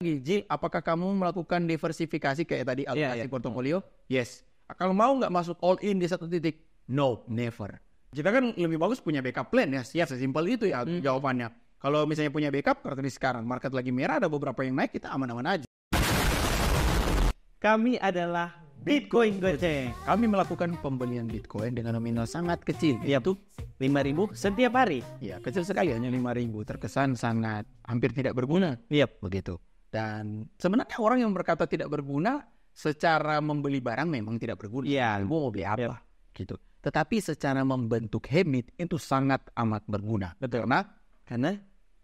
Ji, apakah kamu melakukan diversifikasi kayak tadi alokasi portofolio? Yes. Kalau mau nggak masuk all in di satu titik? No, never. Kita kan lebih bagus punya backup plan ya. Siap, sesimpel itu ya jawabannya. Kalau misalnya punya backup, karena sekarang market lagi merah, ada beberapa yang naik, kita aman-aman aja. Kami adalah Bitcoin Goceng. Kami melakukan pembelian Bitcoin dengan nominal sangat kecil, yaitu 5.000 setiap hari. ya kecil sekali, hanya 5.000. Terkesan sangat hampir tidak berguna. Yep. Begitu. Dan sebenarnya orang yang berkata tidak berguna secara membeli barang memang tidak berguna. Iya. Gue mau beli apa? Gitu. Tetapi secara membentuk habit itu sangat amat berguna. Betul. Karena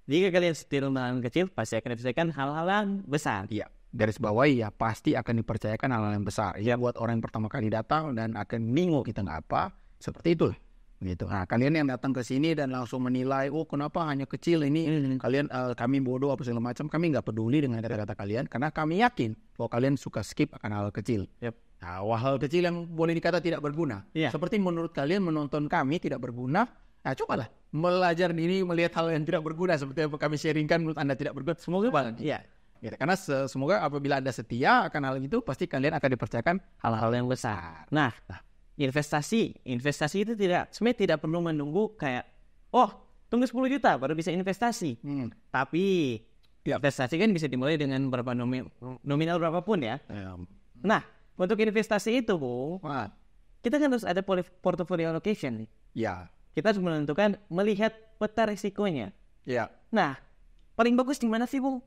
jika kalian setir dengan kecil, pasti akan dipercayakan hal-hal yang besar. iya, garis bawahi ya pasti akan dipercayakan hal-hal yang besar. Ya buat orang yang pertama kali datang dan akan bingung kita nggak apa, seperti itu. Gitu. Nah, kalian yang datang ke sini dan langsung menilai, oh kenapa hanya kecil ini, kalian kami bodoh apa segala macam, kami nggak peduli dengan kata-kata kalian, karena kami yakin bahwa kalian suka skip akan hal kecil. Yep. Nah, hal kecil yang boleh dikata tidak berguna. Seperti menurut kalian menonton kami tidak berguna, nah cobalah belajar ini melihat hal yang tidak berguna seperti yang kami sharingkan menurut Anda tidak berguna. Semoga banget. Iya. Gitu. Karena semoga apabila Anda setia akan hal itu, pasti kalian akan dipercayakan hal-hal yang besar. Nah. Investasi itu sebenarnya tidak perlu menunggu kayak tunggu 10 juta baru bisa investasi. Tapi investasi kan bisa dimulai dengan berapa nominal berapapun ya. Nah, untuk investasi itu kita kan harus ada portfolio allocation nih. Ya. Kita harus menentukan melihat peta risikonya. Ya. Nah, paling bagus di mana sih, Bung?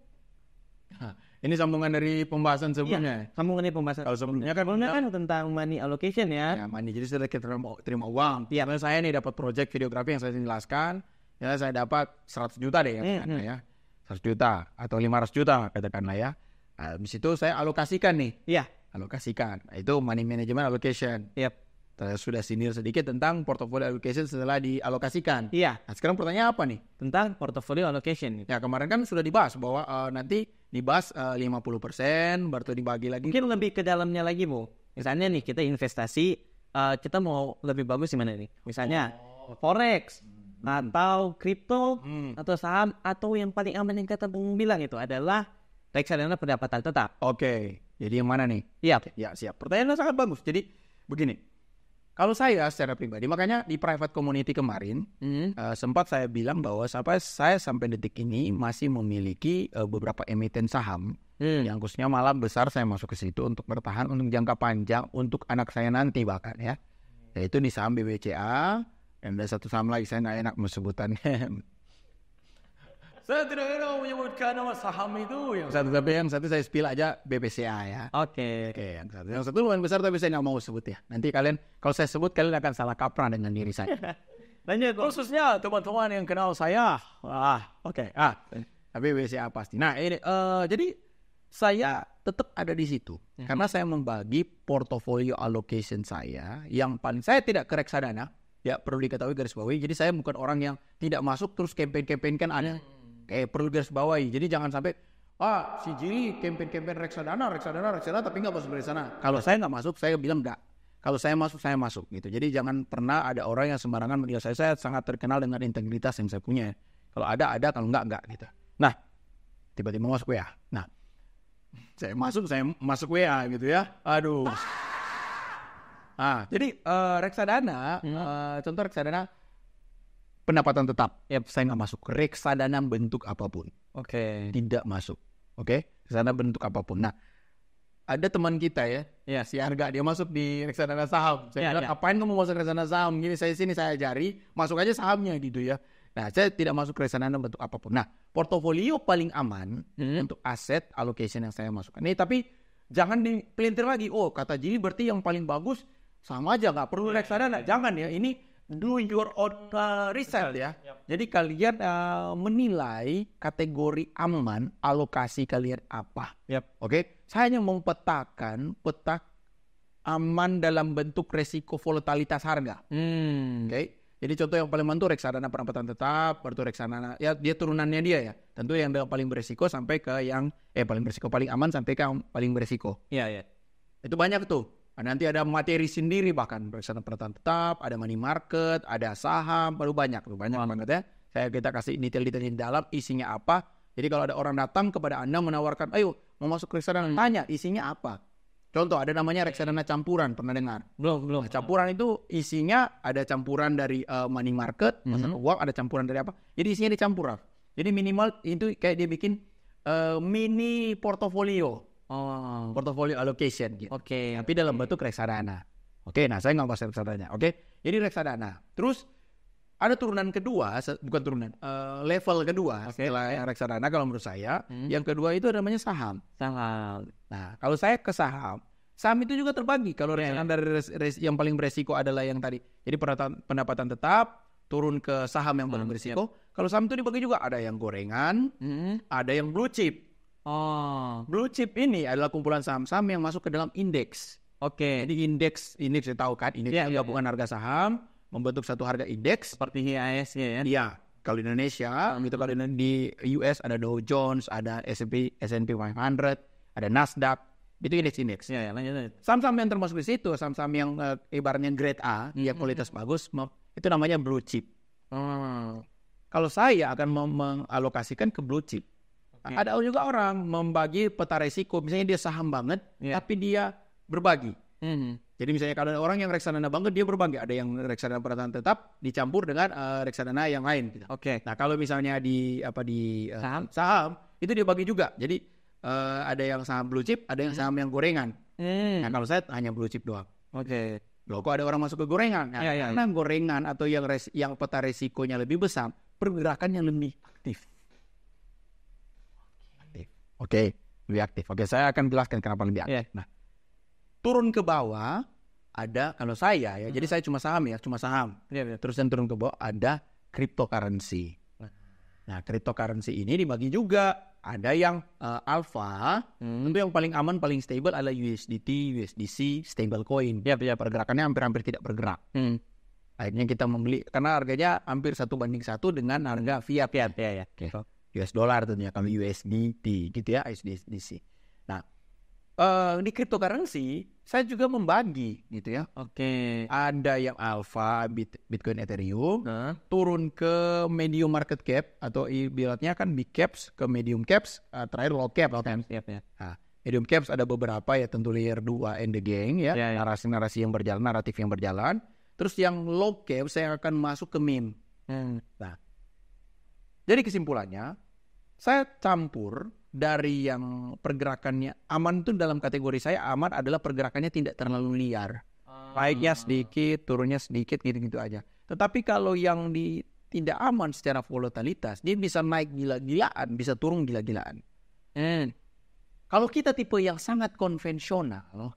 Ini sambungan dari pembahasan sebelumnya. Sambungan dari pembahasan. Kalau sebelumnya kan tentang money allocation ya. Ya, money. Jadi sudah kita terima uang. Misalnya saya nih dapat project videografi yang saya jelaskan, ya saya dapat 100 juta deh ya. 100 juta atau 500 juta katakanlah ya. Nah, habis itu saya alokasikan nih. Iya. Alokasikan. Nah, itu money management allocation. Yep. Sudah senior sedikit tentang portfolio allocation setelah dialokasikan. Iya. Nah, sekarang pertanyaan apa nih? Tentang portfolio allocation. Ya, kemarin kan sudah dibahas bahwa nanti dibahas 50%, baru dibagi lagi. Mungkin lebih ke dalamnya lagi, Bu. Misalnya nih, kita investasi, kita mau lebih bagus di mana nih? Misalnya, forex, atau kripto, atau saham, atau yang paling aman yang kata Bung bilang itu adalah reksadana pendapatan tetap. Oke, jadi yang mana nih? Iya. Ya, siap. Pertanyaannya sangat bagus. Jadi, begini. Kalau saya secara pribadi, makanya di private community kemarin, sempat saya bilang bahwa saya sampai detik ini masih memiliki beberapa emiten saham, yang khususnya malah besar saya masuk ke situ untuk bertahan untuk jangka panjang, untuk anak saya nanti bahkan ya. Yaitu di saham BBCA, dan ada satu saham lagi, saya nggak enak mesebutannya. Saya tidak enak menyebutkan nama saham itu. Yang satu saya spill aja BBCA ya. Oke. Yang satu lumayan besar tapi saya nggak mau sebut ya. Nanti kalian, kalau saya sebut kalian akan salah kaprah dengan diri saya. Lanjut. Khususnya teman-teman yang kenal saya. Oke. Tapi BBCA pasti. Nah ini, jadi saya tetap ada di situ. Karena saya membagi portofolio allocation saya. Yang paling, saya tidak ke reksadana. Ya perlu diketahui garis bawahi. Jadi saya bukan orang yang tidak masuk terus campaign kan ada. Perlu garis bawahi. Jadi jangan sampai si Jili campaign reksadana tapi nggak masuk dari sana. Kalau saya nggak masuk, saya bilang nggak. Kalau saya masuk gitu. Jadi jangan pernah ada orang yang sembarangan menilai saya sangat terkenal dengan integritas yang saya punya. Kalau ada, kalau nggak gitu. Nah, tiba-tiba masuk WA. Nah, saya masuk WA gitu ya. Aduh. Jadi reksadana, contoh reksadana pendapatan tetap, saya nggak masuk. Reksadana bentuk apapun, tidak masuk. Reksadana bentuk apapun. Nah, ada teman kita ya, si Arga, dia masuk di reksadana saham. Saya bilang, ngapain kamu masuk reksadana saham? Gini, saya ajari, masuk aja sahamnya gitu ya. Nah, saya tidak masuk reksadana bentuk apapun. Nah, portofolio paling aman untuk aset allocation yang saya masukkan. Nih, tapi jangan dipelintir lagi. Kata Jili berarti yang paling bagus sama aja, nggak perlu reksadana. Jangan ya, ini do your own research ya. Jadi kalian menilai kategori aman, alokasi kalian apa. Saya hanya mempetakan peta aman dalam bentuk resiko volatilitas harga. Jadi contoh yang paling aman itu reksadana pendapatan tetap, baru reksadana ya dia turunannya dia ya. Tentu yang paling beresiko sampai ke yang paling aman sampai ke yang paling beresiko. Iya. Itu banyak tuh. Nanti ada materi sendiri, bahkan reksadana pendapatan tetap, ada money market, ada saham, baru banyak banget ya. Kita kasih detail-detail di dalam isinya apa, Jadi kalau ada orang datang kepada Anda menawarkan, ayo mau masuk reksadana, tanya isinya apa. Contoh ada namanya reksadana campuran, pernah dengar? Belum. Nah, campuran itu isinya ada campuran dari money market, pasar uang, ada campuran dari apa. Jadi isinya dicampur. Jadi minimal itu kayak dia bikin mini portofolio. Portfolio allocation gitu. Oke. Tapi dalam bentuk reksadana. Oke, nah saya nggak bahas reksadana. Oke, jadi reksadana. Terus ada turunan kedua, bukan turunan, level kedua setelah reksadana kalau menurut saya. Yang kedua itu namanya saham. Nah, kalau saya ke saham itu juga terbagi. Kalau reksadana dari yang paling beresiko adalah yang tadi. Jadi pendapatan tetap turun ke saham yang paling beresiko. Kalau saham itu dibagi juga, ada yang gorengan, ada yang blue chip. Blue chip ini adalah kumpulan saham-saham yang masuk ke dalam indeks. Jadi indeks saya tahu kan, indeks gabungan harga saham membentuk satu harga indeks seperti IIS ya. Iya, kalau di Indonesia, gitu, kalau di US ada Dow Jones, ada S&P 500, ada Nasdaq, itu indeks. Iya, lanjut. Saham-saham yang termasuk di situ, saham-saham yang ibaratnya grade A, yang kualitas bagus, itu namanya blue chip. Kalau saya akan mengalokasikan ke blue chip. Ada juga orang membagi peta risiko, misalnya dia saham banget, tapi dia berbagi. Jadi misalnya kalau ada orang yang reksadana banget, dia berbagi. Ada yang reksadana pendapatan tetap dicampur dengan reksadana yang lain. Gitu. Nah kalau misalnya di saham itu dia bagi juga. Jadi ada yang saham blue chip, ada yang saham yang gorengan. Nah kalau saya hanya blue chip doang. Loh kok ada orang masuk ke gorengan? Nah, karena gorengan atau yang peta risikonya lebih besar, pergerakannya lebih aktif. Lebih aktif. Saya akan jelaskan kenapa lebih aktif. Nah, turun ke bawah ada, kalau saya ya, jadi saya cuma saham. Terus yang turun ke bawah ada cryptocurrency. Nah, cryptocurrency ini dibagi juga. Ada yang alpha, itu yang paling aman, paling stable adalah USDT, USDC, stable coin. Pergerakannya hampir tidak bergerak. Akhirnya kita membeli karena harganya hampir 1:1 dengan harga fiat. US dollar tentunya, kalau USDT gitu ya, USDC. Nah, di cryptocurrency saya juga membagi gitu ya. Ada yang alpha, Bitcoin, Ethereum, turun ke medium market cap atau ibaratnya kan big caps ke medium caps, terakhir low cap. Nah, medium caps ada beberapa ya, tentu layer 2 and the gang ya, narasi-narasi yang berjalan, naratif yang berjalan. Terus yang low cap saya akan masuk ke meme. Nah, jadi kesimpulannya saya campur dari yang pergerakannya aman, itu dalam kategori saya aman adalah pergerakannya tidak terlalu liar. Naiknya sedikit, turunnya sedikit, gitu-gitu aja. Tetapi kalau yang tidak aman secara volatilitas, dia bisa naik gila-gilaan, bisa turun gila-gilaan. Kalau kita tipe yang sangat konvensional,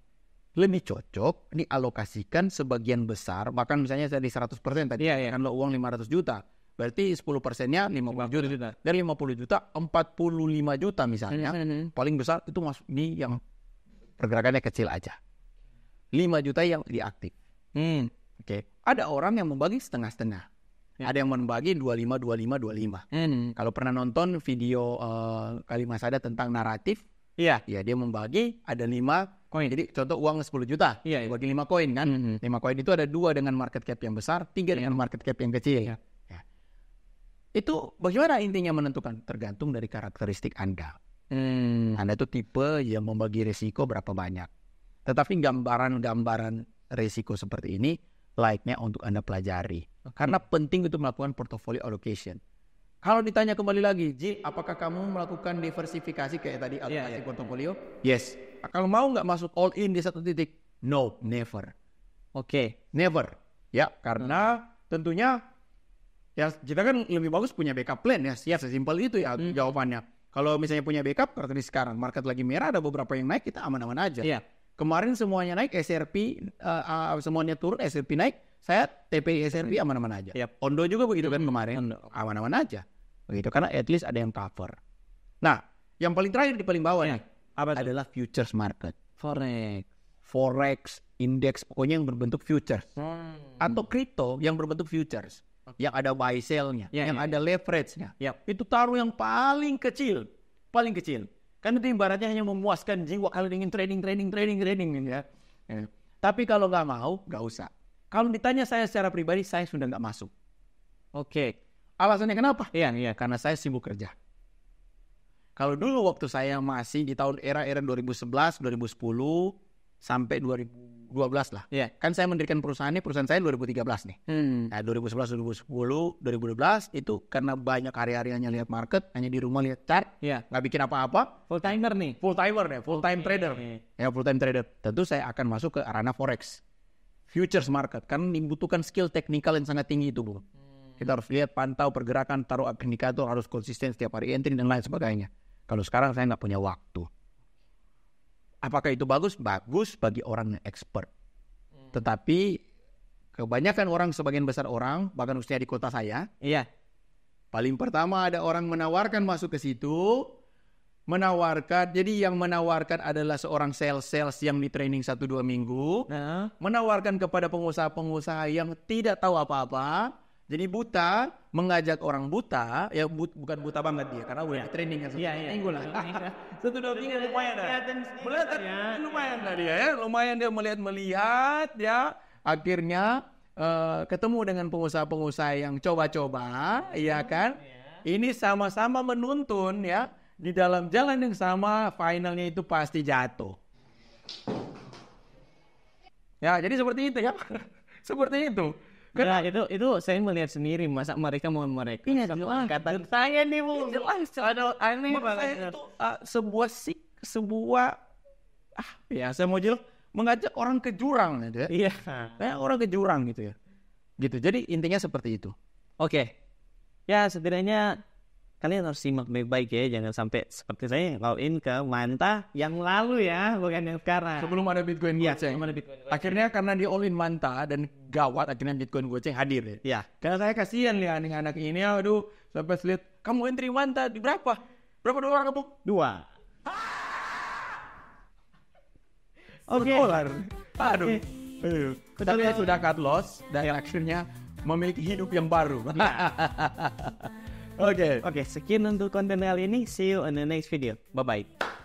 lebih cocok dialokasikan sebagian besar, bahkan misalnya saya di 100% tadi, kan lo uang 500 juta. Berarti 10%-nya 50 juta. Dari 50 juta, 45 juta misalnya. Paling besar itu masuk di yang pergerakannya kecil aja. 5 juta yang diaktif. Ada orang yang membagi setengah-setengah. Ada yang membagi 25. Kalau pernah nonton video Kalimas Sada tentang naratif, dia membagi ada 5 koin. Jadi contoh uang 10 juta, bagi 5 koin kan. 5 koin itu ada 2 dengan market cap yang besar, 3 dengan market cap yang kecil. Itu bagaimana intinya menentukan? Tergantung dari karakteristik Anda. Anda itu tipe yang membagi risiko berapa banyak. Tetapi gambaran risiko seperti ini like-nya untuk Anda pelajari. Karena penting untuk melakukan portfolio allocation. Kalau ditanya kembali lagi, Ji, apakah kamu melakukan diversifikasi kayak tadi alokasi portfolio? Yes. Kalau mau nggak masuk all in di satu titik? No, never. Never. Ya, karena tentunya ya kita kan lebih bagus punya backup plan ya, sesimpel itu ya jawabannya. Kalau misalnya punya backup, seperti sekarang market lagi merah, ada beberapa yang naik, kita aman-aman aja. Kemarin semuanya naik, SRP semuanya turun, SRP naik, saya TP SRP aman-aman aja. Ondo juga begitu kan kemarin, aman-aman aja. Begitu, karena at least ada yang cover. Nah, yang paling terakhir di paling bawah nih adalah futures market. Forex, indeks, pokoknya yang berbentuk futures. Atau crypto yang berbentuk futures. Yang ada buy sell-nya, yang ada leverage-nya. Itu taruh yang paling kecil. Kan itu ibaratnya hanya memuaskan jiwa kalau ingin trading ya. Tapi kalau nggak mau, nggak usah. Kalau ditanya saya secara pribadi, saya sudah nggak masuk. Alasannya kenapa? Karena saya sibuk kerja. Kalau dulu waktu saya masih di tahun era 2011, 2010 sampai 2012 lah. Iya. Kan saya mendirikan perusahaan saya 2013 nih. Nah, 2011, 2010, 2012 itu karena banyak hari-harinya lihat market, hanya di rumah lihat chart, nggak bikin apa-apa. Full timer nih. Full time trader. Ya, full time trader. Tentu saya akan masuk ke arena forex, futures market, karena dibutuhkan skill teknikal yang sangat tinggi itu, Bu. Kita harus lihat, pantau pergerakan, taruh indikator, harus konsisten setiap hari entry dan lain sebagainya. Kalau sekarang saya nggak punya waktu. Apakah itu bagus? Bagus bagi orang yang expert. Tetapi kebanyakan orang, sebagian besar orang, bahkan usia di kota saya, paling pertama ada orang menawarkan masuk ke situ, jadi yang menawarkan adalah seorang sales yang di training 1-2 minggu, menawarkan kepada pengusaha-pengusaha yang tidak tahu apa-apa. Jadi buta, mengajak orang buta, ya bukan buta banget dia, karena udah training kan minggu lah. 1-2 minggu lumayan dah. Lumayan lah dia ya, lumayan dia melihat ya. Akhirnya ketemu dengan pengusaha-pengusaha yang coba-coba, ya kan? Ini sama-sama menuntun ya, di dalam jalan yang sama, finalnya itu pasti jatuh. Ya, jadi seperti itu ya. Seperti itu. Nah, itu saya melihat sendiri, masa mereka mau kata saya nih, Bu. Ada aneh banget. Itu sebuah ya saya mau jelas mengajak orang ke jurang gitu ya. Kayak orang ke jurang gitu ya. Gitu. Jadi intinya seperti itu. Oke. Ya, setidaknya kalian harus simak baik-baik ya, jangan sampai seperti saya all in ke Manta yang lalu ya, bukan yang sekarang. Sebelum ada Bitcoin goceng. Akhirnya karena dia all in Manta dan gawat, akhirnya Bitcoin goceng hadir ya. Karena saya kasihan lihat anak ini, aduh, sampai lihat kamu entry Manta di berapa? Berapa dolar kamu? 2. Oke. Aduh. Tapi sudah cut loss dan akhirnya memiliki hidup yang baru. Oke, sekian untuk konten kali ini. See you in the next video. Bye-bye.